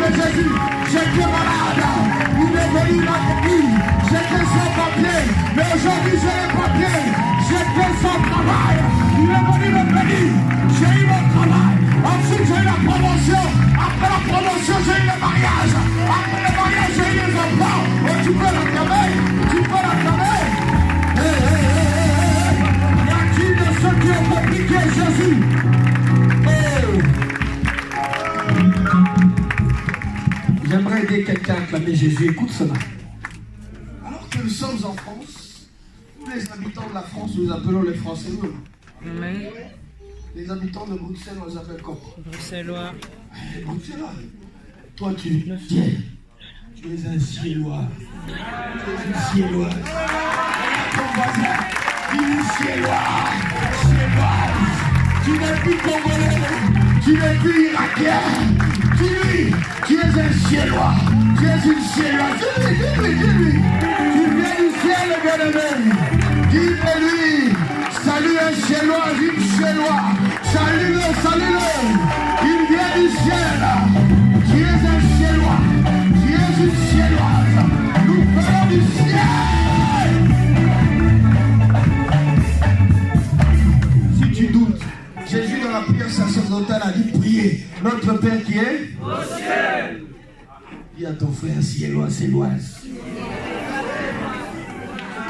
Jésus, j'étais malade, il est venu dans le pays, j'étais sans papier, mais aujourd'hui j'ai les papiers, j'étais sans travail, il est venu me bénir, j'ai eu mon travail, ensuite j'ai eu la promotion, après la promotion j'ai eu le mariage, après le mariage j'ai eu les enfants, oh, tu peux l'acclamer, tu peux l'acclamer. Y a-t-il de ceux qui ont compliqué Jésus? J'aimerais aider quelqu'un à acclamer Jésus. Écoute cela. Alors que nous sommes en France, tous les habitants de la France, nous appelons les Français. Oui. Les habitants de Bruxelles, on les appelle comment? Bruxellois. Les Bruxellois. Toi, tu es un Ciellois. Tu es une Cielloise. Ton voisin, tu es une Cielloise. Tu n'es plus Congolais. Tu n'es plus Irakien. Tu es un Ciellois. Tu es une Cielloise. Dis-lui. Tu viens du ciel, bien-aimé. Dis-lui. Salut un Ciellois, une Ciellois. Salut-le. Il vient du ciel. Tu es un Ciellois. Tu es une Cielloise. Nous venons du ciel. Si tu doutes, Jésus dans la prière sacerdotale a dit prier. Notre Père qui est au ciel. Dis à ton frère Ciellois, Cielloise.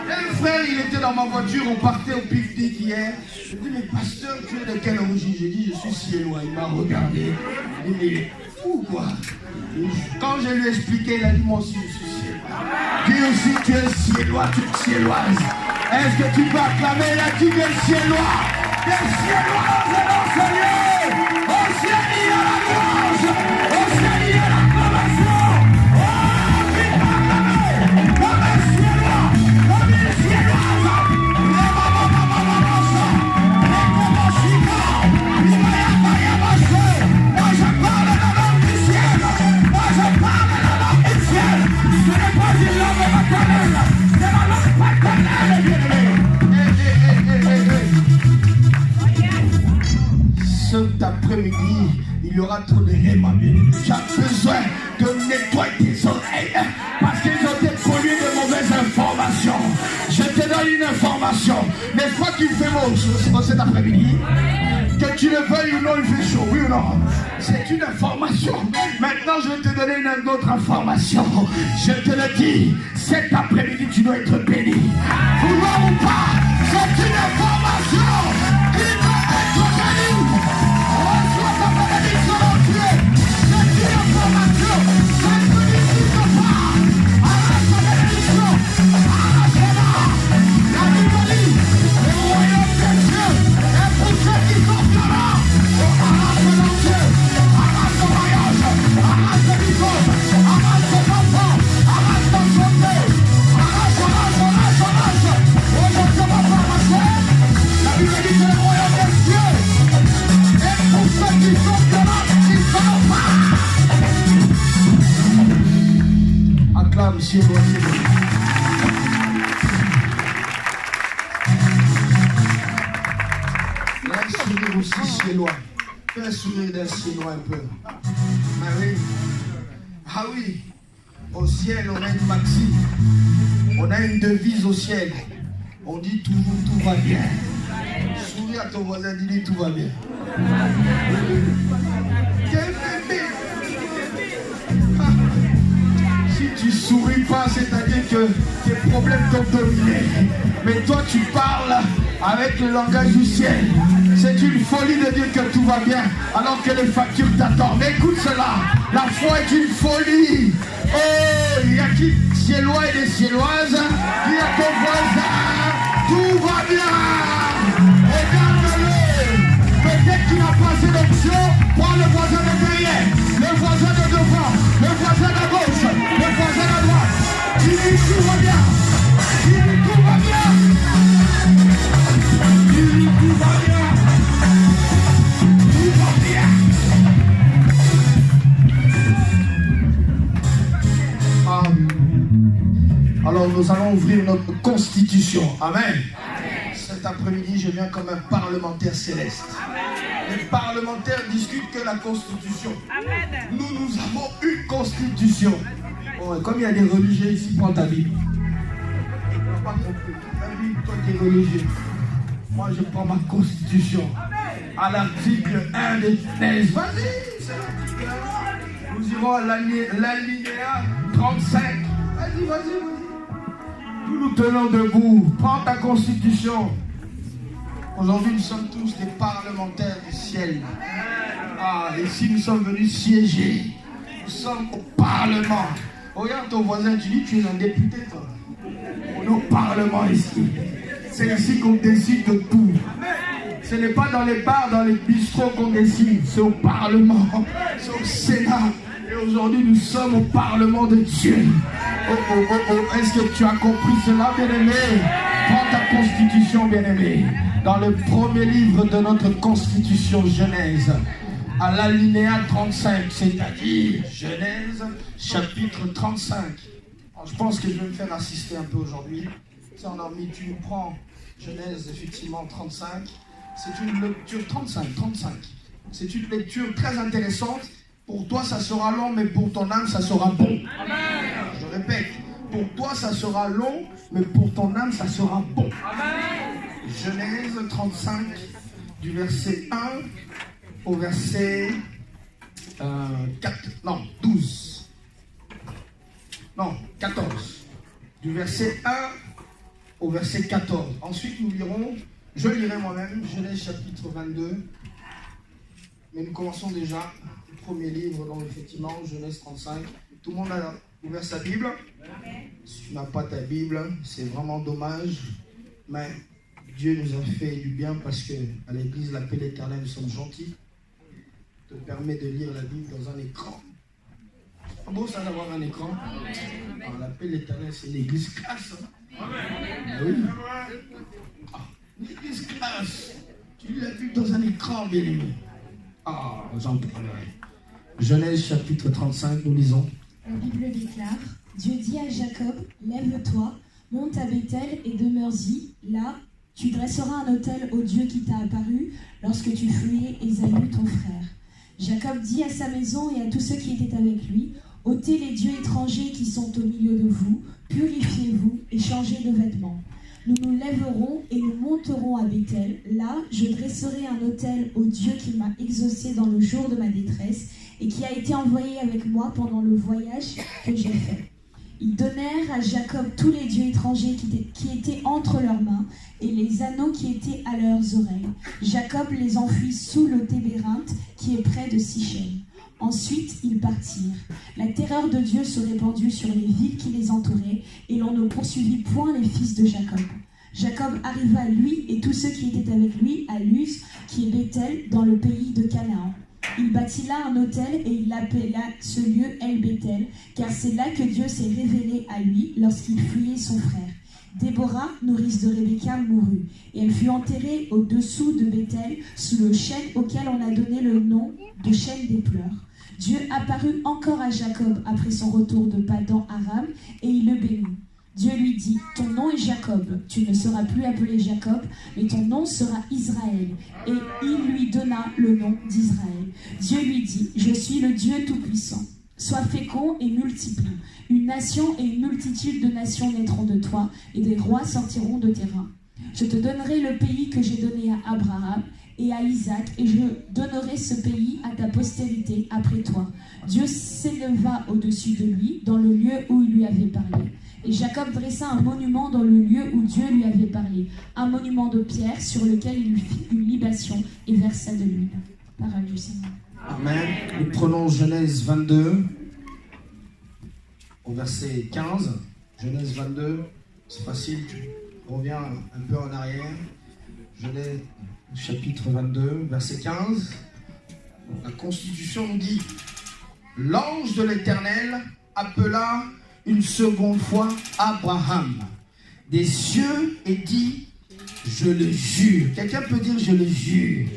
Un frère, il était dans ma voiture, on partait au pique-nique hier. Je lui ai dit, mais pasteur, tu es de quelle origine? J'ai dit, je suis Ciellois. Il m'a regardé. Il m'a dit, mais il est fou quoi. Quand je lui ai expliqué, il a dit, moi aussi je suis Ciellois. Dis aussi, tu es Ciellois, tu es Cielloise. Est-ce que tu peux acclamer là, tu es Ciellois? Des Ciellois, c'est non Seigneur. Au ciel, il y a la louange. Au ciel, il y a l'acclamation. Oh, qui peut acclamer comme un Ciellois, comme une Cielloise. Moi, je parle la langue du ciel. Moi, je parle la langue du ciel. Ce n'est pas une langue maternelle. C'est la langue paternelle, bien-aimé. Cet après-midi, il y aura trop de réma. Tu as besoin de nettoyer tes oreilles parce qu'ils ont été pollués de mauvaises informations. Je te donne une information. N'est-ce pas qu'il fait beau cet après-midi? Que tu le veuilles ou non, il fait chaud, oui ou non? C'est une information. Maintenant, je vais te donner une autre information. Je te le dis, cet après-midi, tu dois être béni. Vouloir ou pas, c'est une information qui doit être bénie. Reçois ta bénédiction dans Dieu. C'est une information. Ça ne te décide pas. Arrache ta bénédiction. Arrache-la. La Bible dit, le royaume des cieux est pour ceux qui sont violents. Arrache dans Dieu. Arrache ton mariage. Arrache ton divorce. Arrache ton enfant. Arrache ton santé. Arrache. Aujourd'hui, on va pas arracher. La Bible dit que le royaume des cieux est pour ceux qui sont violents, qui sont pas. Acclame, Ciellois. Un sourire aussi Ciellois. Fais un sourire d'un Ciellois un peu. Ah oui. Ah oui. Au ciel, on a une maxime. On a une devise au ciel. On dit toujours tout va bien. Souris à ton voisin, dis-lui tout va bien. Si tu souris pas, c'est-à-dire que tes problèmes t'ont dominé. Mais toi, tu parles avec le langage du ciel. C'est une folie de dire que tout va bien, alors que les factures t'attendent. Écoute cela, la foi est une folie. Oh, il y a qui Ciellois et des Cielloises? Il y a ton voisin, tout va bien. Regarde-le. Peut-être qu'il n'a pas assez d'options. Prends le voisin de derrière, le voisin de devant, le voisin à gauche, le voisin à droite. Dis-lui tout va bien. Dis-lui tout va bien. Dis-lui tout va bien. Tout va bien. Alors nous allons ouvrir notre constitution. Amen. C'est cet après-midi, je viens comme un parlementaire céleste. Les parlementaires discutent que la Constitution. Nous avons une Constitution. Bon, et comme il y a des religieux ici, prends ta Bible. Tu pas compris. Ta Bible, toi qui es religieux. Moi, je prends ma Constitution. À l'article 1 des Genèse. Vas-y, c'est l'article 1. Nous irons à l'alinéa 35. Vas-y. Nous nous tenons debout. Prends ta Constitution. Aujourd'hui, nous sommes tous des parlementaires du ciel. Ah, ici, nous sommes venus siéger. Nous sommes au Parlement. Regarde ton voisin, tu dis, tu es un député, toi. On est au Parlement ici. C'est ici qu'on décide de tout. Ce n'est pas dans les bars, dans les bistrots qu'on décide. C'est au Parlement. C'est au Sénat. Et aujourd'hui, nous sommes au Parlement de Dieu. Oh. Est-ce que tu as compris cela, bien-aimé? Prends ta Constitution, bien-aimé. Dans le premier livre de notre Constitution, Genèse, à l'alinéa 35, c'est-à-dire Genèse, chapitre 35. Alors, je pense que je vais me faire assister un peu aujourd'hui. Ça, on a mis, tu nous prends Genèse, effectivement, 35. C'est une lecture 35. C'est une lecture très intéressante. Pour toi, ça sera long, mais pour ton âme, ça sera bon. Amen. Je répète, pour toi, ça sera long, mais pour ton âme, ça sera bon. Amen. Genèse 35, du verset 1 au verset 14. Du verset 1 au verset 14. Ensuite, nous lirons, je lirai moi-même, Genèse chapitre 22. Mais nous commençons déjà le premier livre, donc effectivement, Genèse 35. Tout le monde a ouvert sa Bible? Si tu n'as pas ta Bible, c'est vraiment dommage. Mais Dieu nous a fait du bien parce qu'à l'église, la paix de l'Éternel, nous sommes gentils. Te permet de lire la Bible dans un écran. C'est pas beau ça d'avoir un écran? Alors, la paix de l'Éternel, c'est l'église classe. Hein? Oui. L'église classe. Tu lis la Bible dans un écran, bien aimé. Ah, j'en parlerai. Genèse chapitre 35, nous lisons. La Bible déclare, Dieu dit à Jacob, lève-toi, monte à Bethel et demeure-y. Là, tu dresseras un autel au Dieu qui t'a apparu lorsque tu fuyais Ésaü ton frère. Jacob dit à sa maison et à tous ceux qui étaient avec lui, ôtez les dieux étrangers qui sont au milieu de vous, purifiez-vous et changez de vêtements. Nous nous lèverons et nous monterons à Bethel. Là, je dresserai un autel au Dieu qui m'a exaucé dans le jour de ma détresse et qui a été envoyé avec moi pendant le voyage que j'ai fait. Ils donnèrent à Jacob tous les dieux étrangers qui étaient entre leurs mains et les anneaux qui étaient à leurs oreilles. Jacob les enfuit sous le Tébérinthe qui est près de Sichem. Ensuite, ils partirent. La terreur de Dieu se répandit sur les villes qui les entouraient et l'on ne poursuivit point les fils de Jacob. Jacob arriva, lui et tous ceux qui étaient avec lui, à Luz, qui est Bethel, dans le pays de Canaan. Il bâtit là un autel et il appela ce lieu El-Bethel, car c'est là que Dieu s'est révélé à lui lorsqu'il fuyait son frère. Déborah, nourrice de Rebecca, mourut, et elle fut enterrée au-dessous de Bethel, sous le chêne auquel on a donné le nom de chêne des pleurs. Dieu apparut encore à Jacob après son retour de Padan-Aram, et il le bénit. Dieu lui dit, ton nom est Jacob, tu ne seras plus appelé Jacob, mais ton nom sera Israël. Et il lui donna le nom d'Israël. Dieu lui dit, je suis le Dieu Tout-Puissant. Sois fécond et multiplie. Une nation et une multitude de nations naîtront de toi, et des rois sortiront de tes reins. Je te donnerai le pays que j'ai donné à Abraham et à Isaac, et je donnerai ce pays à ta postérité après toi. Dieu s'éleva au-dessus de lui, dans le lieu où il lui avait parlé. Et Jacob dressa un monument dans le lieu où Dieu lui avait parlé, un monument de pierre sur lequel il fit une libation et versa de l'huile. Parole du Seigneur. Amen. Nous prenons Genèse 22, au verset 15. Genèse 22, c'est facile, tu reviens un peu en arrière. Genèse chapitre 22, verset 15. La Constitution nous dit, l'ange de l'Éternel appela une seconde fois Abraham des cieux et dit, je le jure. Quelqu'un peut dire je le jure?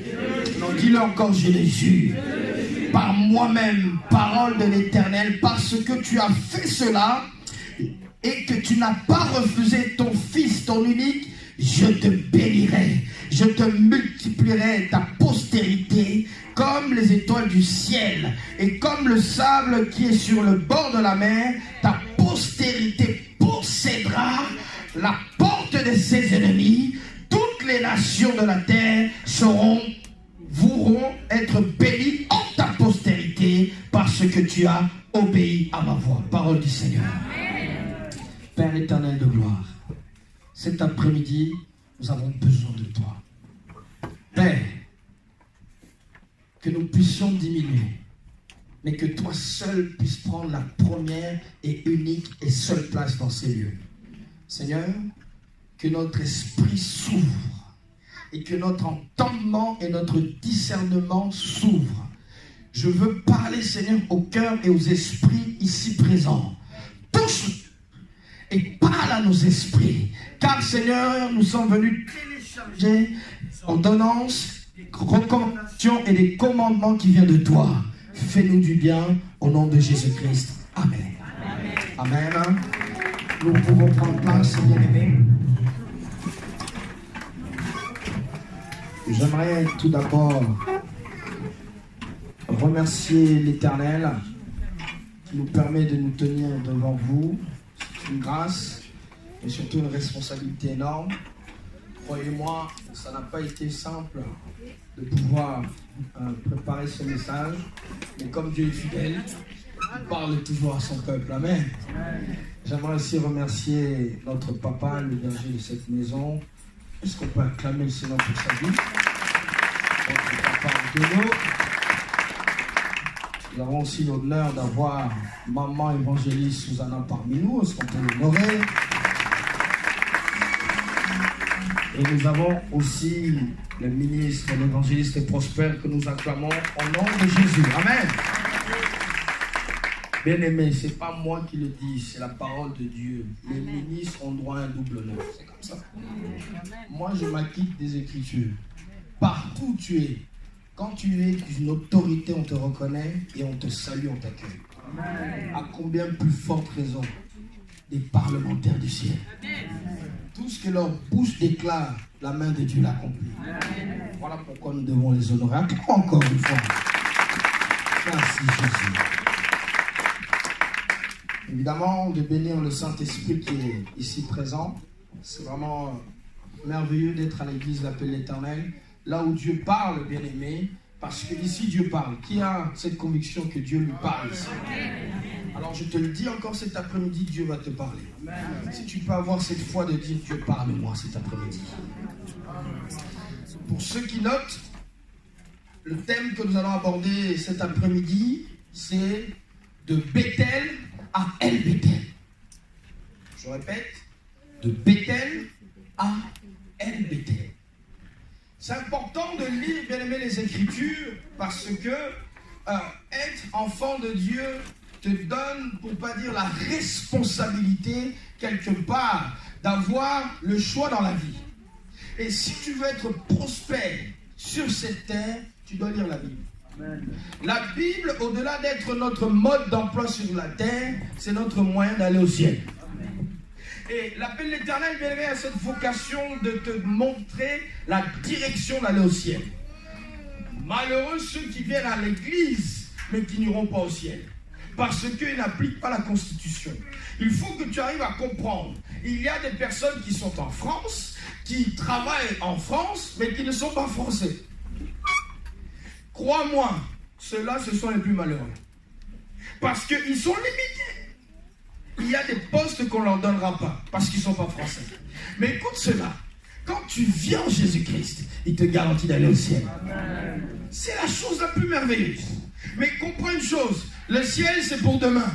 Non, dis-le encore, je le jure. Par moi-même, parole de l'Éternel, parce que tu as fait cela et que tu n'as pas refusé ton fils, ton unique, je te bénirai, je te multiplierai ta postérité comme les étoiles du ciel et comme le sable qui est sur le bord de la mer. Ta postérité possédera la porte de ses ennemis. Toutes les nations de la terre voudront être bénies en ta postérité parce que tu as obéi à ma voix. Parole du Seigneur. Père éternel de gloire, cet après-midi, nous avons besoin de toi. Père, que nous puissions diminuer, mais que toi seul puisses prendre la première et unique et seule place dans ces lieux. Seigneur, que notre esprit s'ouvre et que notre entendement et notre discernement s'ouvrent. Je veux parler, Seigneur, au cœur et aux esprits ici présents. Touche et parle à nos esprits. Car, Seigneur, nous sommes venus télécharger ordonnances, des recommandations et des commandements qui viennent de toi. Fais-nous du bien au nom de Jésus-Christ. Amen. Amen. Amen. Nous pouvons prendre place, bien-aimés. J'aimerais tout d'abord remercier l'Éternel qui nous permet de nous tenir devant vous. C'est une grâce et surtout une responsabilité énorme. Croyez-moi, ça n'a pas été simple de pouvoir préparer ce message, mais comme Dieu est fidèle, il parle toujours à son peuple. Amen. J'aimerais aussi remercier notre papa, le berger de cette maison. Est-ce qu'on peut acclamer le Seigneur pour sa vie? Notre papa Antonio. Nous avons aussi l'honneur d'avoir maman évangéliste Susanna parmi nous. Est-ce qu'on peut l'honorer? Et nous avons aussi le ministre, l'évangéliste et prospère que nous acclamons au nom de Jésus. Amen. Bien-aimé, ce n'est pas moi qui le dis, c'est la parole de Dieu. Les ministres ont droit à un double honneur. C'est comme ça. Moi, je m'acquitte des Écritures. Partout où tu es, quand tu es d'une autorité, on te reconnaît et on te salue, on t'accueille. À combien plus forte raison des parlementaires du ciel. Tout ce que leur bouche déclare, la main de Dieu l'accomplit. Voilà pourquoi nous devons les honorer. Encore une fois. Merci Jésus. Évidemment, de bénir le Saint-Esprit qui est ici présent. C'est vraiment merveilleux d'être à l'église l'appel l'Éternel. Là où Dieu parle, bien-aimé, parce que ici Dieu parle. Qui a cette conviction que Dieu lui parle ici? Alors je te le dis encore cet après-midi, Dieu va te parler. Si tu peux avoir cette foi de dire Dieu parle-moi cet après-midi. Pour ceux qui notent, le thème que nous allons aborder cet après-midi, c'est de Bethel à El Bethel. Je répète, de Bethel à El Bethel. C'est important de lire, bien aimé, les Écritures parce que être enfant de Dieu te donne, pour ne pas dire la responsabilité, quelque part, d'avoir le choix dans la vie. Et si tu veux être prospère sur cette terre, tu dois lire la Bible. Amen. La Bible, au-delà d'être notre mode d'emploi sur la terre, c'est notre moyen d'aller au ciel. Amen. Et l'appel de l'Éternel, bien aimé, a cette vocation de te montrer la direction d'aller au ciel. Malheureux ceux qui viennent à l'église, mais qui n'iront pas au ciel. Parce qu'ils n'appliquent pas la Constitution. Il faut que tu arrives à comprendre. Il y a des personnes qui sont en France, qui travaillent en France, mais qui ne sont pas français. Crois-moi, ceux-là, ce sont les plus malheureux. Parce qu'ils sont limités. Il y a des postes qu'on ne leur donnera pas, parce qu'ils ne sont pas français. Mais écoute cela. Quand tu viens en Jésus-Christ, il te garantit d'aller au ciel. C'est la chose la plus merveilleuse. Mais comprends une chose, le ciel c'est pour demain.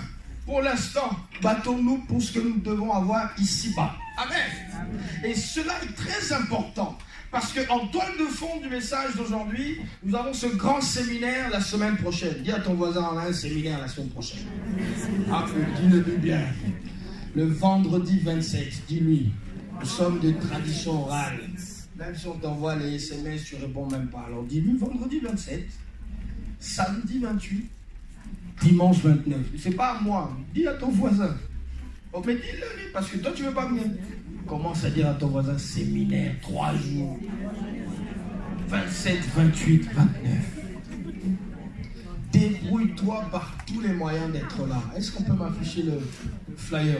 Pour l'instant, battons-nous pour ce que nous devons avoir ici-bas. Amen. Et cela est très important. Parce qu'en toile de fond du message d'aujourd'hui, nous avons ce grand séminaire la semaine prochaine. Dis à ton voisin, on a un séminaire la semaine prochaine. Ah, dis-le bien. Le vendredi 27, dis-lui. Nous sommes de tradition orale. Même si on t'envoie les SMS, tu ne réponds même pas. Alors dis-lui vendredi 27, samedi 28, dimanche 29. C'est pas à moi, dis à ton voisin. Oh, mais dis-le lui, parce que toi tu ne veux pas venir. Commence à dire à ton voisin séminaire, 3 jours. 27, 28, 29. Débrouille-toi par tous les moyens d'être là. Est-ce qu'on peut m'afficher le flyer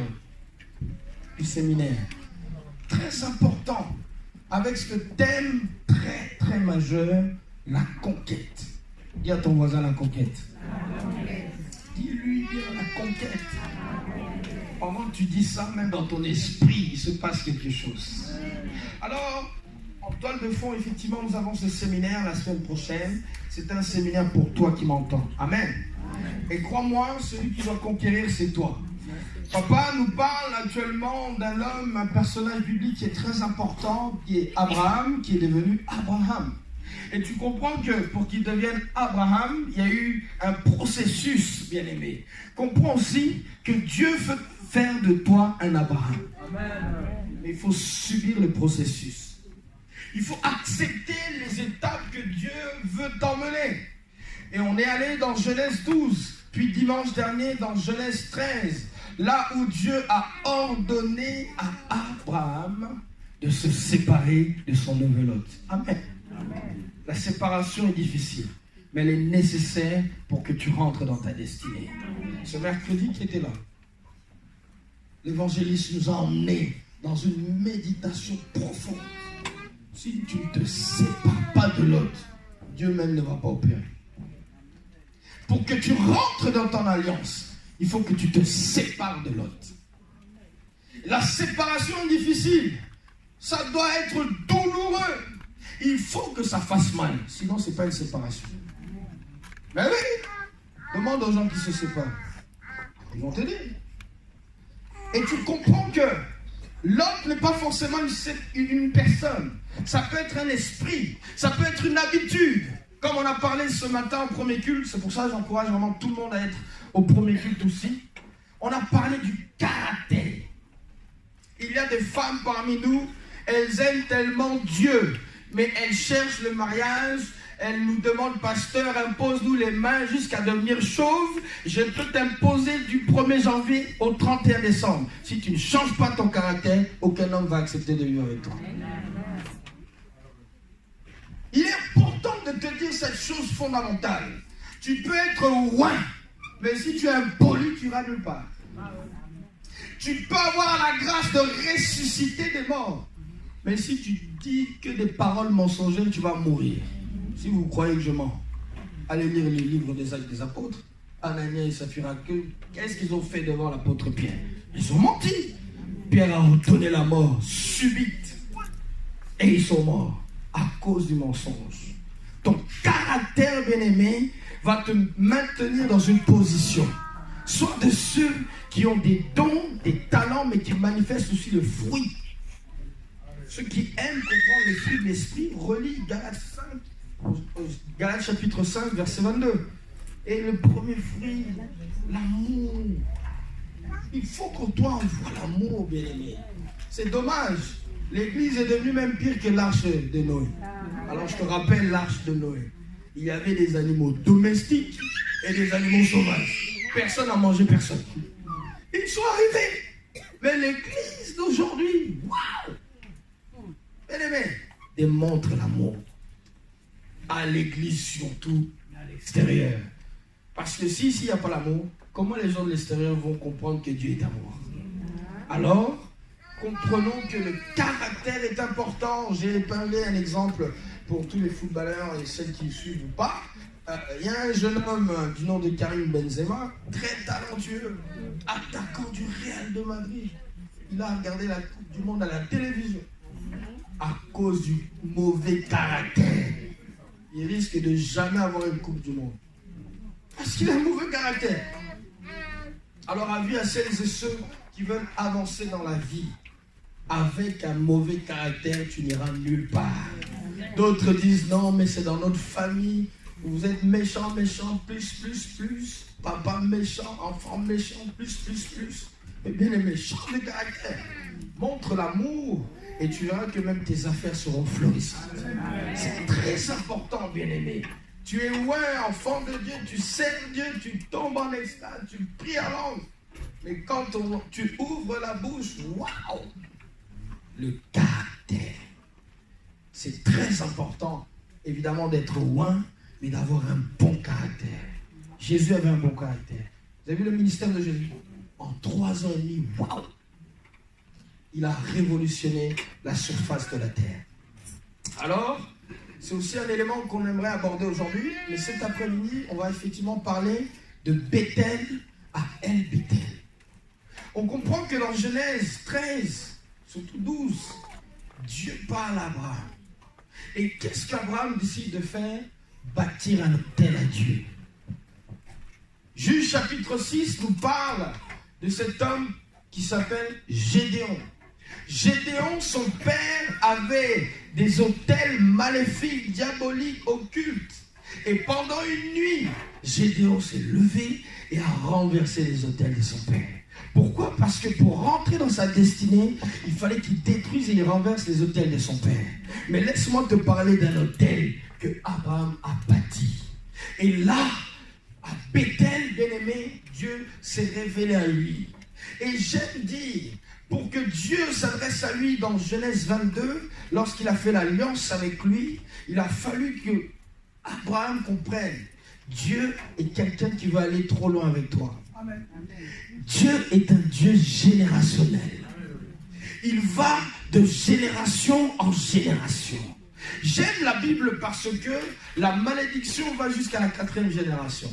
du séminaire? Très important. Avec ce thème très très majeur, la conquête. Dis à ton voisin la conquête. Dis-lui la conquête. Pendant que tu dis ça, même dans ton esprit, il se passe quelque chose. Alors, en toile de fond, effectivement, nous avons ce séminaire la semaine prochaine. C'est un séminaire pour toi qui m'entends. Amen. Et crois-moi, celui qui doit conquérir, c'est toi. Papa nous parle actuellement d'un homme, un personnage biblique qui est très important, qui est Abraham, qui est devenu Abraham. Et tu comprends que pour qu'il devienne Abraham, il y a eu un processus, bien-aimé. Comprends aussi que Dieu veut faire de toi un Abraham. Mais il faut subir le processus. Il faut accepter les étapes que Dieu veut t'emmener. Et on est allé dans Genèse 12, puis dimanche dernier dans Genèse 13, là où Dieu a ordonné à Abraham de se séparer de son nouvel hôte. Amen. La séparation est difficile, mais elle est nécessaire pour que tu rentres dans ta destinée. Ce mercredi qui était là, l'évangéliste nous a emmenés dans une méditation profonde. Si tu ne te sépares pas de l'autre, Dieu même ne va pas opérer. Pour que tu rentres dans ton alliance, il faut que tu te sépares de l'autre. La séparation est difficile. Ça doit être douloureux. Il faut que ça fasse mal. Sinon, ce n'est pas une séparation. Mais oui, demande aux gens qui se séparent. Ils vont t'aider. Et tu comprends que l'autre n'est pas forcément une personne. Ça peut être un esprit. Ça peut être une habitude. Comme on a parlé ce matin au premier culte, c'est pour ça que j'encourage vraiment tout le monde à être au premier culte aussi. On a parlé du caractère. Il y a des femmes parmi nous, elles aiment tellement Dieu, mais elles cherchent le mariage. Elles nous demandent, pasteur, impose-nous les mains jusqu'à devenir chauve. Je peux t'imposer du 1er janvier au 31 décembre. Si tu ne changes pas ton caractère, aucun homme va accepter de vivre avec toi. Il est important de te dire cette chose fondamentale. Tu peux être loin, mais si tu es impoli, tu iras nulle part. Tu peux avoir la grâce de ressusciter des morts, mais si tu dis que des paroles mensongères, tu vas mourir. Si vous croyez que je mens, allez lire les livres des Actes des Apôtres. Anania et Saphira, qu'est-ce qu'ils ont fait devant l'apôtre Pierre? Ils ont menti. Pierre a redonné la mort subite. Et ils sont morts à cause du mensonge. Ton caractère, bien-aimé, va te maintenir dans une position. Sois de ceux qui ont des dons, des talents, mais qui manifestent aussi le fruit. Ceux qui aiment comprendre les fruits de l'esprit, relis Galates chapitre 5, verset 22. Et le premier fruit, l'amour. Il faut que toi envoies l'amour, bien-aimé. C'est dommage. L'église est devenue même pire que l'arche de Noé. Alors je te rappelle l'arche de Noé. Il y avait des animaux domestiques et des animaux sauvages. Personne n'a mangé personne. Ils sont arrivés. Mais l'église d'aujourd'hui, waouh! Bien-aimé, démontre l'amour. À l'église surtout, à l'extérieur. Parce que s'il n'y a pas l'amour, comment les gens de l'extérieur vont comprendre que Dieu est amour? Alors, comprenons que le caractère est important. J'ai parlé un exemple pour tous les footballeurs et celles qui suivent ou pas. Il y a un jeune homme du nom de Karim Benzema, très talentueux, attaquant du Real de Madrid. Il a regardé la Coupe du Monde à la télévision. À cause du mauvais caractère, il risque de jamais avoir une Coupe du Monde. Parce qu'il a un mauvais caractère. Alors, avis à celles et ceux qui veulent avancer dans la vie, avec un mauvais caractère, tu n'iras nulle part. D'autres disent non, mais c'est dans notre famille. Vous êtes méchant, plus. Papa méchant, enfant méchant, plus. Mais bien aimé, change de caractère. Montre l'amour et tu verras que même tes affaires seront florissantes. C'est très important, bien aimé. Tu es enfant de Dieu, tu sers Dieu, tu tombes en extase, tu pries à langue. Mais quand tu ouvres la bouche, waouh! le caractère. C'est très important, évidemment, d'être loin, mais d'avoir un bon caractère. Jésus avait un bon caractère. Vous avez vu le ministère de Jésus? En 3 ans et demi, waouh! Il a révolutionné la surface de la terre. Alors, c'est aussi un élément qu'on aimerait aborder aujourd'hui, mais cet après-midi, on va effectivement parler de Bethel à El Bethel. On comprend que dans Genèse 13, surtout 12, Dieu parle à Abraham. Et qu'est-ce qu'Abraham décide de faire? Bâtir un autel à Dieu. Juge chapitre 6 nous parle de cet homme qui s'appelle Gédéon. Gédéon, son père, avait des autels maléfiques, diaboliques, occultes. Et pendant une nuit, Gédéon s'est levé et a renversé les autels de son père. Pourquoi? Parce que pour rentrer dans sa destinée, il fallait qu'il détruise et il renverse les autels de son père. Mais laisse-moi te parler d'un autel que Abraham a bâti. Et là, à Bethel, bien-aimé, Dieu s'est révélé à lui. Et j'aime dire, pour que Dieu s'adresse à lui dans Genèse 22, lorsqu'il a fait l'alliance avec lui, il a fallu que Abraham comprenne, Dieu est quelqu'un qui va aller trop loin avec toi. Amen. Dieu est un Dieu générationnel. Il va de génération en génération. J'aime la Bible parce que la malédiction va jusqu'à la 4e génération.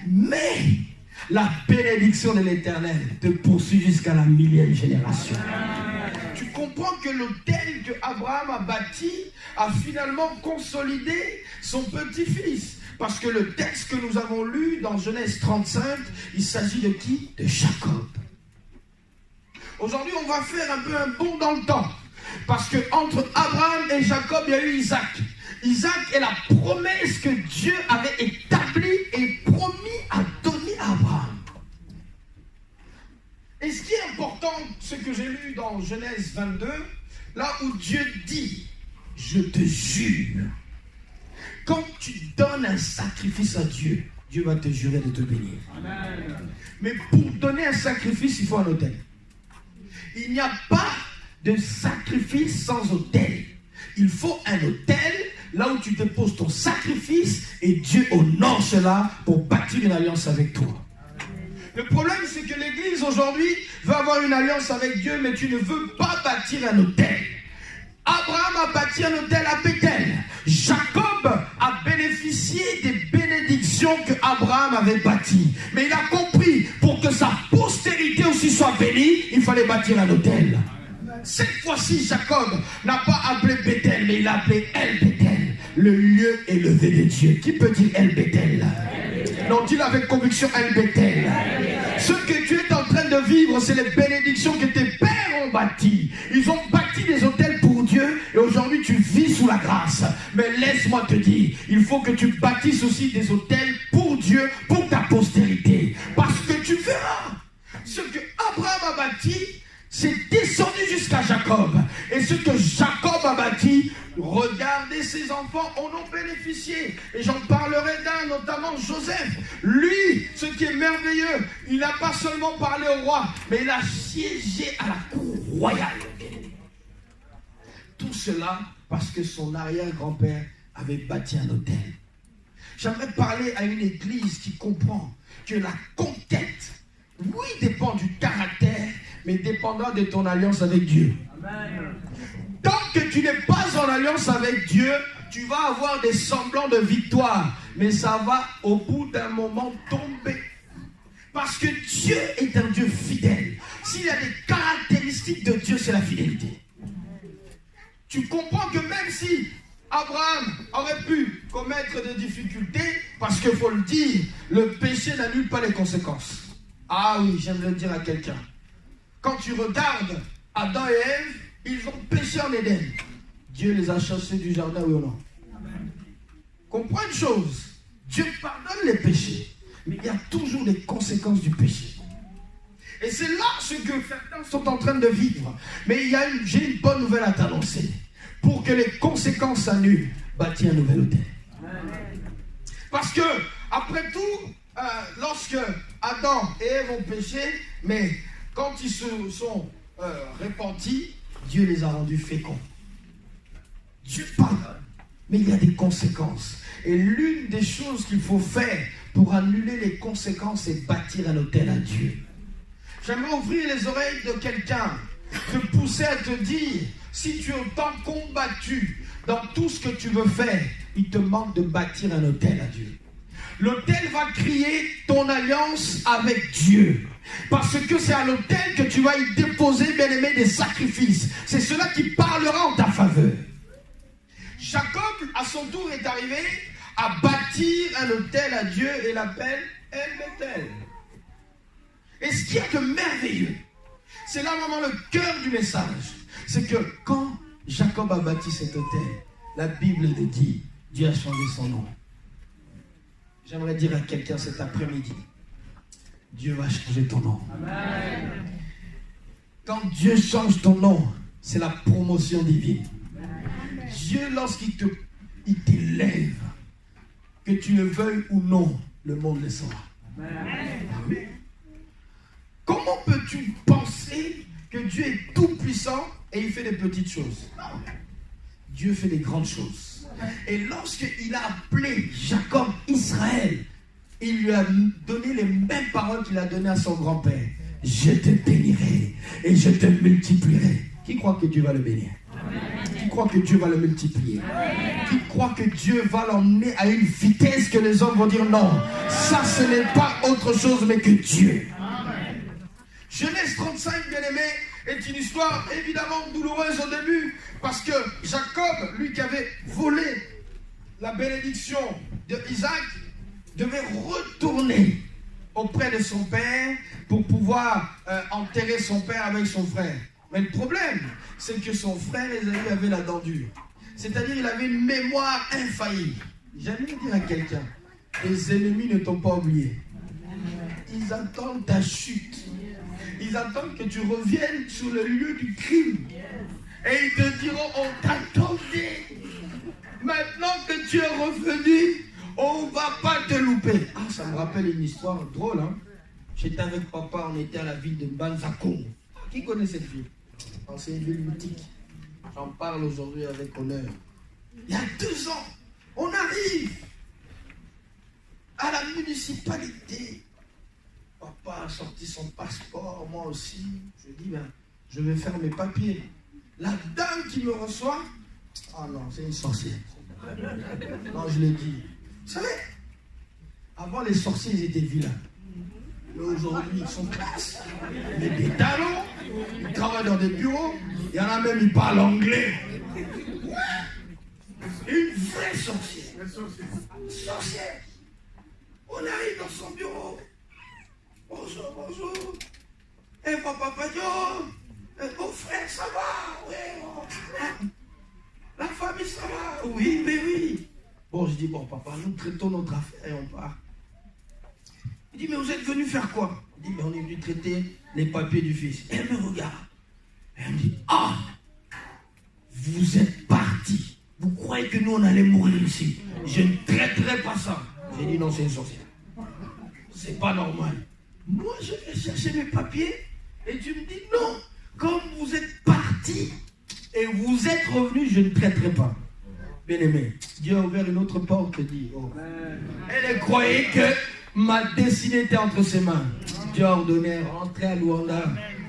Mais la bénédiction de l'Éternel te poursuit jusqu'à la 1000e génération. Tu comprends que l'autel que Abraham a bâti a finalement consolidé son petit-fils. Parce que le texte que nous avons lu dans Genèse 35, il s'agit de qui? De Jacob. Aujourd'hui, on va faire un peu un bond dans le temps. Parce que entre Abraham et Jacob, il y a eu Isaac. Isaac est la promesse que Dieu avait établie et promis à donner à Abraham. Et ce qui est important, ce que j'ai lu dans Genèse 22, là où Dieu dit, je te jure, quand tu donnes un sacrifice à Dieu, Dieu va te jurer de te bénir. Amen. Mais pour donner un sacrifice, il faut un autel. Il n'y a pas de sacrifice sans autel. Il faut un autel là où tu déposes ton sacrifice et Dieu honore cela pour bâtir une alliance avec toi. Le problème, c'est que l'Église aujourd'hui veut avoir une alliance avec Dieu, mais tu ne veux pas bâtir un autel. Abraham a bâti un autel à Bethel. Jacob a bénéficié des bénédictions que Abraham avait bâties. Mais il a compris, pour que sa postérité aussi soit bénie, il fallait bâtir un autel. Cette fois-ci, Jacob n'a pas appelé Bethel, mais il a appelé El Bethel, le lieu élevé de Dieu. Qui peut dire El Bethel? Non, dis-le avec conviction, El Bethel. Ce que tu es en train de vivre, c'est les bénédictions que tes pères ont bâties. Ils ont bâti des autels pour Dieu et aujourd'hui tu vis sous la grâce. Mais laisse-moi te dire, il faut que tu bâtisses aussi des autels pour Dieu, pour ta postérité. Parce que tu verras, ce que Abraham a bâti, c'est descendu jusqu'à Jacob. Et ce que Jacob a bâti, regardez, ses enfants en ont bénéficié. Et j'en parlerai d'un, notamment Joseph. Lui, ce qui est merveilleux, il n'a pas seulement parlé au roi, mais il a siégé à la cour royale. Tout cela parce que son arrière-grand-père avait bâti un autel. J'aimerais parler à une église qui comprend que la conquête, oui, dépend du caractère, mais dépendant de ton alliance avec Dieu. Amen. Tant que tu n'es pas en alliance avec Dieu, tu vas avoir des semblants de victoire, mais ça va au bout d'un moment tomber. Parce que Dieu est un Dieu fidèle. S'il y a des caractéristiques de Dieu, c'est la fidélité. Tu comprends que même si Abraham aurait pu commettre des difficultés, parce qu'il faut le dire, le péché n'annule pas les conséquences. Ah oui, j'aime le dire à quelqu'un. Quand tu regardes Adam et Ève, ils ont péché en Éden. Dieu les a chassés du jardin, oui ou non? Amen. Comprends une chose, Dieu pardonne les péchés, mais il y a toujours les conséquences du péché. Et c'est là ce que certains sont en train de vivre. Mais j'ai une bonne nouvelle à t'annoncer. Pour que les conséquences s'annulent, bâtis un nouvel autel. Parce que, après tout, lorsque Adam et Ève ont péché, mais quand ils se sont repentis, Dieu les a rendus féconds. Dieu pardonne, mais il y a des conséquences. Et l'une des choses qu'il faut faire pour annuler les conséquences, c'est bâtir un autel à Dieu. J'aimerais ouvrir les oreilles de quelqu'un, te pousser à te dire, si tu es autant combattu dans tout ce que tu veux faire, il te manque de bâtir un autel à Dieu. L'autel va crier ton alliance avec Dieu. Parce que c'est à l'autel que tu vas y déposer, bien aimé, des sacrifices. C'est cela qui parlera en ta faveur. Jacob, à son tour, est arrivé à bâtir un autel à Dieu et l'appelle El-Bethel. Et ce qu'il y a de merveilleux, c'est là vraiment le cœur du message. C'est que quand Jacob a bâti cet autel, la Bible le dit, Dieu a changé son nom. J'aimerais dire à quelqu'un cet après-midi, Dieu va changer ton nom. Amen. Quand Dieu change ton nom, c'est la promotion divine. Amen. Dieu, lorsqu'il t'élève, que tu le veuilles ou non, le monde le saura. Amen. Comment peux-tu penser que Dieu est tout puissant et il fait des petites choses? Non. Dieu fait des grandes choses. Et lorsqu'il a appelé Jacob Israël, il lui a donné les mêmes paroles qu'il a données à son grand-père. Je te bénirai et je te multiplierai. Qui croit que Dieu va le bénir? Qui croit que Dieu va le multiplier? Qui croit que Dieu va l'emmener à une vitesse que les hommes vont dire non, ça ce n'est pas autre chose mais que Dieu. Genèse 35, bien aimé, est une histoire évidemment douloureuse au début, parce que Jacob, lui qui avait volé la bénédiction de Isaac, devait retourner auprès de son père pour pouvoir enterrer son père avec son frère. Mais le problème, c'est que son frère Ésaü avait la dent dure. C'est-à-dire qu'il avait une mémoire infaillible. J'allais dire à quelqu'un, les ennemis ne t'ont pas oublié. Ils attendent ta chute. Ils attendent que tu reviennes sur le lieu du crime. Et ils te diront, on t'attendait. Maintenant que tu es revenu, on ne va pas te louper. Ah, ça me rappelle une histoire drôle. Hein? J'étais avec papa, on était à la ville de Banzako. Qui connaît cette ville? C'est une ville mythique. J'en parle aujourd'hui avec honneur. Il y a 2 ans, on arrive à la municipalité. Papa a sorti son passeport, moi aussi. Je dis, ben, je vais faire mes papiers. La dame qui me reçoit, ah non, c'est une sorcière. Non, je l'ai dit. Vous savez, avant les sorciers, ils étaient vilains. Mais aujourd'hui, ils sont classe. Ils mettent des talons, ils travaillent dans des bureaux. Il y en a même, ils parlent anglais. Ouais. Une vraie sorcière. Sorcière. On arrive dans son bureau. Bonjour, bonjour. Eh, papa Pagnon. Mon frère, ça va? Oui. La famille, ça va? Oui, mais oui. Bon, je dis, bon, papa, nous traitons notre affaire et on part. Il dit, mais vous êtes venu faire quoi? Il dit, mais on est venu traiter les papiers du fils. Elle me regarde. Elle me dit, ah, vous êtes parti. Vous croyez que nous, on allait mourir ici? Je ne traiterai pas ça. J'ai dit, non, c'est une sorcière. C'est pas normal. Moi, je vais chercher mes papiers et tu me dis, non, comme vous êtes parti et vous êtes revenu, je ne traiterai pas. Bien aimé, Dieu a ouvert une autre porte, dit, oh. Elle croyait que ma destinée était entre ses mains. Dieu a ordonné, rentrez à Luanda,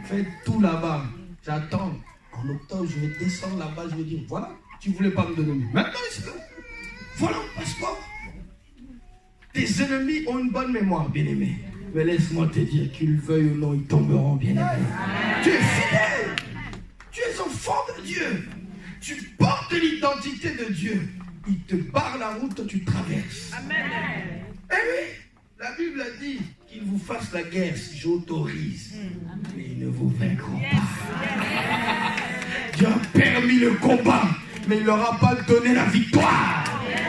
faites tout là-bas. J'attends. En octobre, je vais descendre là-bas, je vais dire, voilà, tu ne voulais pas me donner. Maintenant, voilà mon passeport. Tes ennemis ont une bonne mémoire, bien aimé. Mais laisse-moi te dire qu'ils veuillent ou non, ils tomberont, bien aimé. Tu es fidèle. Tu es enfant de Dieu. Tu portes l'identité de Dieu. Il te barre la route, tu traverses. Amen. Eh oui, la Bible a dit qu'ils vous fassent la guerre si j'autorise. Mais ils ne vous vaincront pas. Dieu a permis le combat, mais il ne leur a pas donné la victoire.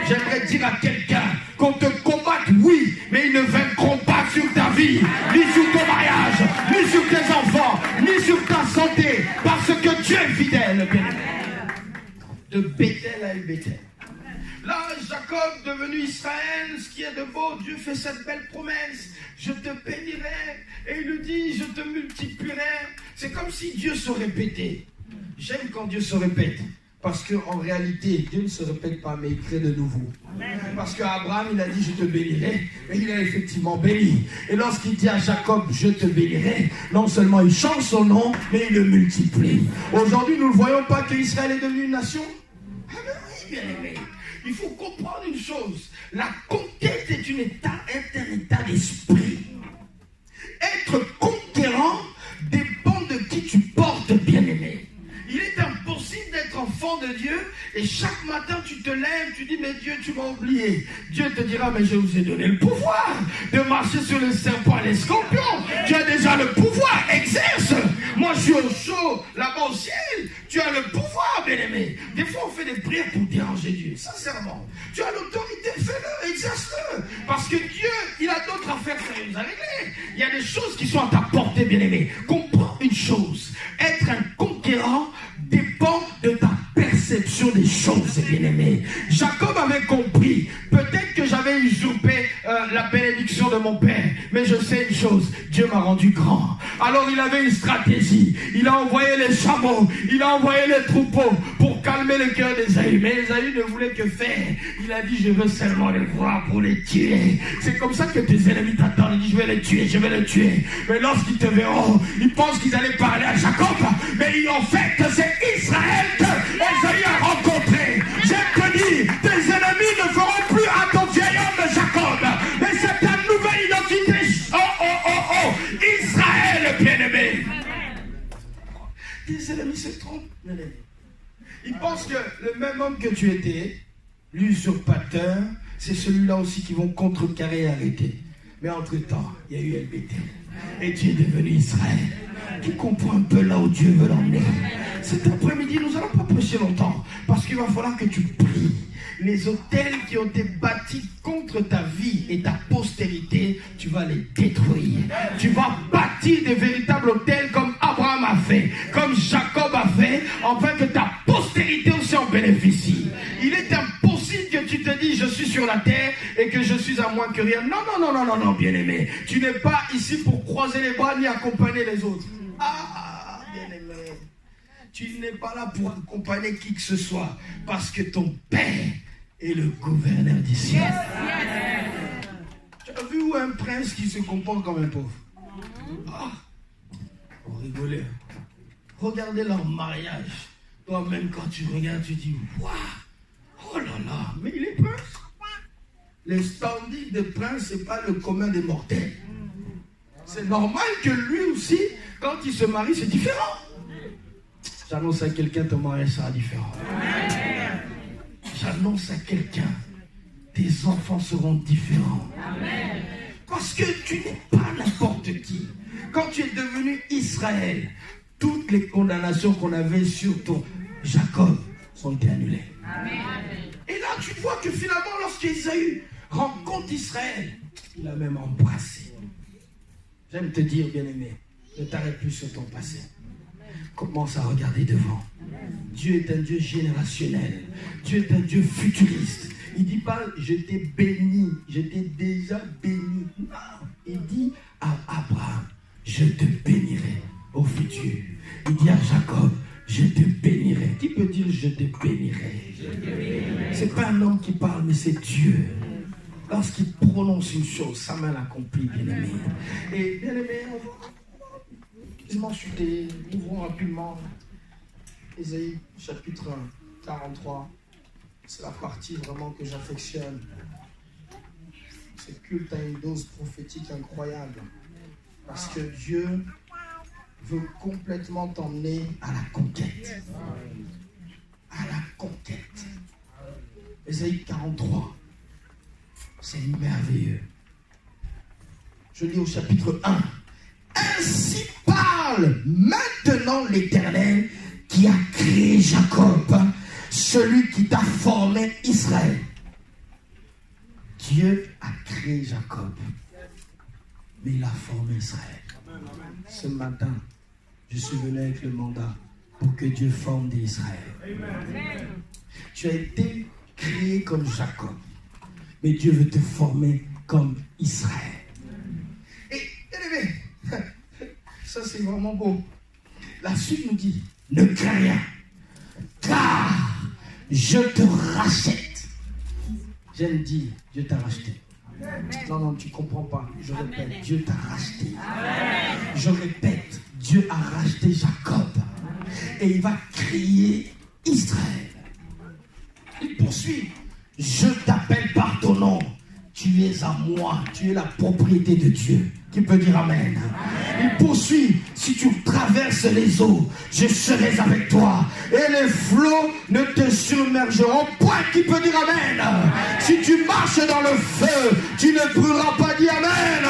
J'aimerais dire à quelqu'un qu'on te combatte, oui, mais ils ne vaincront pas sur ta vie, ni sur ton mariage, ni sur tes enfants, ni sur ta santé, parce que Dieu est fidèle. De Bethel à Bethel. Là, Jacob, devenu Israël, ce qui est de beau, Dieu fait cette belle promesse. Je te bénirai. Et il lui dit, je te multiplierai. C'est comme si Dieu se répétait. J'aime quand Dieu se répète. Parce qu'en réalité, Dieu ne se répète pas, mais il crée de nouveau. Parce qu'Abraham, il a dit, je te bénirai. Et il a effectivement béni. Et lorsqu'il dit à Jacob, je te bénirai, non seulement il change son nom, mais il le multiplie. Aujourd'hui, nous ne voyons pas qu'Israël est devenu une nation. Ah ben oui, bien aimé. Il faut comprendre une chose. La conquête est un état d'esprit. Être conquérant dépend de qui tu portes, bien aimé. Il est impossible d'être enfant de Dieu et chaque matin tu te lèves, tu dis mais Dieu tu m'as oublié. Dieu te dira mais je vous ai donné le pouvoir de marcher sur les serpents et les scorpions. Tu as déjà le pouvoir, exerce. Moi je suis au chaud, là-bas au ciel. Tu as le pouvoir, bien aimé. Des fois on fait des prières pour déranger Dieu, sincèrement. Tu as l'autorité, fais-le, exerce-le. Parce que Dieu, il a d'autres affaires sérieuses à régler. Il y a des choses qui sont à ta portée, bien aimé. Comprends une chose, être un conquérant dépend de ta perception des choses, bien-aimé. Jacob avait compris, peut-être que j'avais usurpé la bénédiction de mon père, mais je sais une chose, Dieu m'a rendu grand. Alors il avait une stratégie, il a envoyé les chameaux, il a envoyé les troupeaux pour calmer le cœur d'Ésaü, mais Ésaü ne voulait que faire. Il a dit, je veux seulement les voir pour les tuer. C'est comme ça que tes ennemis t'attendent, ils disent, je vais les tuer, je vais les tuer. Mais lorsqu'ils te verront, ils pensent qu'ils allaient parler à Jacob, mais en fait, c'est Israël que Ésaü a rencontré. J'aime te dire, tes ennemis ne feront plus à ton vieil homme Jacob, mais c'est ta nouvelle identité. Israël, bien-aimé. Tes ennemis se trompent, bien-aimé. Ils pensent que le même homme que tu étais, l'usurpateur, c'est celui-là aussi qui vont contrecarrer et arrêter. Mais entre-temps, il y a eu El Bethel. Et tu es devenu Israël. Tu comprends un peu là où Dieu veut l'emmener. Cet après-midi, nous n'allons pas prêcher longtemps. Parce qu'il va falloir que tu pries. Les autels qui ont été bâtis contre ta vie et ta postérité, tu vas les détruire. Tu vas bâtir des véritables autels comme Abraham a fait, comme Jacob a fait, afin que ta postérité aussi en bénéficie. Il est impossible que tu te dises je suis sur la terre et que je suis à moins que rien. Non, bien-aimé. Tu n'es pas ici pour croiser les bras ni accompagner les autres. Ah, bien-aimé. Tu n'es pas là pour accompagner qui que ce soit, parce que ton Père est le gouverneur du ciel. Tu as vu où un prince qui se comporte comme un pauvre? Ah, on rigolait. Regardez leur mariage. Toi-même, quand tu regardes, tu dis waouh, oh là là, mais il est prince. Les standings de prince, ce n'est pas le commun des mortels. C'est normal que lui aussi, quand il se marie, c'est différent. J'annonce à quelqu'un, ton mariage sera différent. J'annonce à quelqu'un, tes enfants seront différents. Amen. Parce que tu n'es pas n'importe qui. Quand tu es devenu Israël, toutes les condamnations qu'on avait sur ton Jacob sont annulées. Amen. Et là, tu vois que finalement, lorsqu'Ésaü rencontre Israël, il a même embrassé. J'aime te dire, bien-aimé, ne t'arrête plus sur ton passé. Commence à regarder devant. Dieu est un Dieu générationnel. Dieu est un Dieu futuriste. Il ne dit pas je t'ai béni, je t'ai déjà béni. Non, il dit à Abraham, je te bénirai au futur. Il dit à Jacob, je te bénirai. Qui peut dire je te bénirai? Ce n'est pas un homme qui parle, mais c'est Dieu. Lorsqu'il prononce une chose, sa main l'accomplit, bien-aimé. Et bien-aimé, ouvrons rapidement Ésaïe chapitre 43. C'est la partie vraiment que j'affectionne. Ce culte a une dose prophétique incroyable. Parce que Dieu veut complètement t'emmener à la conquête. À la conquête. Ésaïe 43. C'est merveilleux. Je lis au chapitre 1. Ainsi parle maintenant l'Éternel qui a créé Jacob, celui qui t'a formé Israël. Dieu a créé Jacob, mais il a formé Israël. Ce matin, je suis venu avec le mandat pour que Dieu forme d'Israël. Tu as été créé comme Jacob, mais Dieu veut te former comme Israël. Et, bien aimé, ça c'est vraiment beau. La suite nous dit, Ne crains rien, car je te rachète. J'aime dire, Dieu t'a racheté. Non, tu ne comprends pas. Je répète, Dieu t'a racheté. Je répète, Dieu a racheté Jacob. Et il va créer Israël. Il poursuit. Je t'appelle par ton nom. Tu es à moi. Tu es la propriété de Dieu. Qui peut dire Amen? Il poursuit. Si tu traverses les eaux, je serai avec toi. Et les flots ne te submergeront point. Qui peut dire Amen? Si tu marches dans le feu, tu ne brûleras pas. Dis Amen.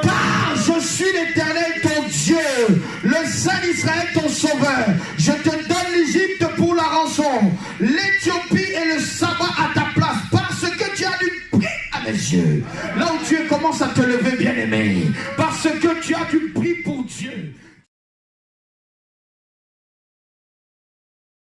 Car je suis l'Éternel ton Dieu, le Saint d'Israël ton sauveur. Je te donne l'Égypte pour la rançon, l'Éthiopie et le sabbat à ta place, parce que tu as du prix à mes yeux. Là où tu es, commence à te lever, bien-aimé, parce que tu as du prix pour Dieu.